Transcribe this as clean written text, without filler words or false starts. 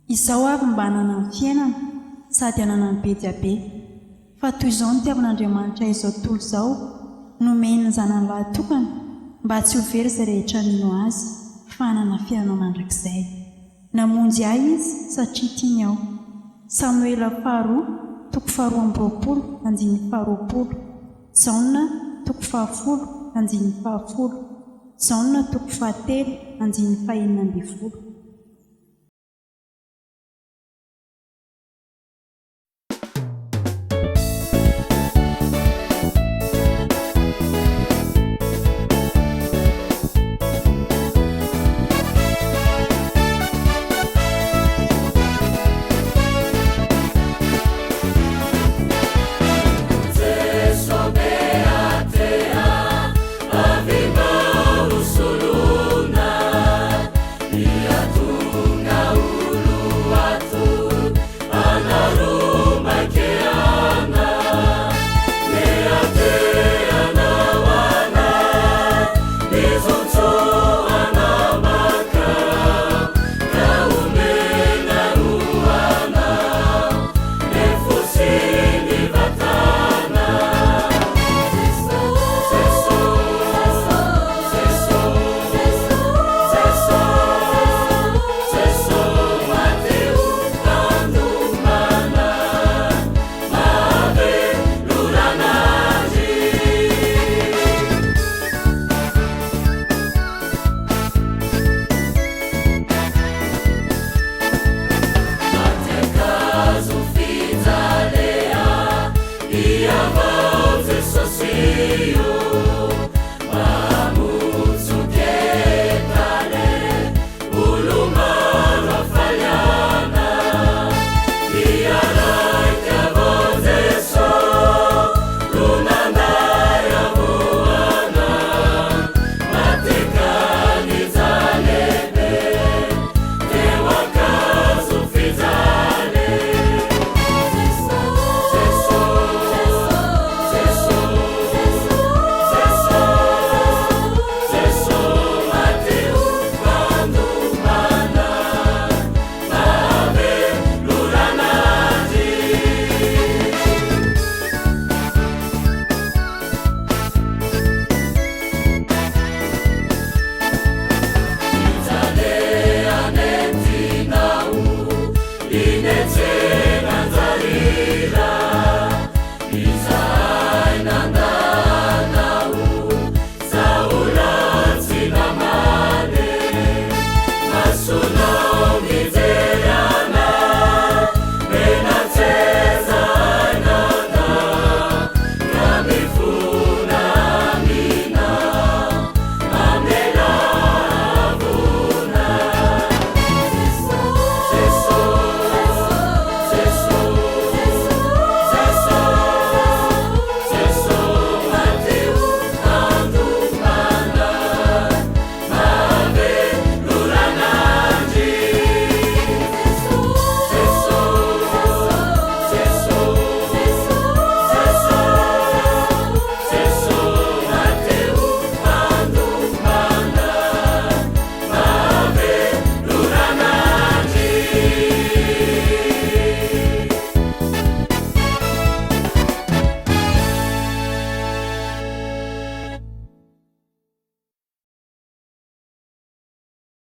Izaho avy mba hanana ny fiainana sady hanana ny be dia be, fa toy izao ny itiavan'Andriamanitra izao tontolo izao, nomeny ny zanany lahy tokana mba tsy ho very izay rehetra mino azy fa hanana fiainana mandrakizay. Namonjy ahy izy satria tiany aho. Samuela 2:2-20, Jaona 2:10-11, Jaona 2:7-19.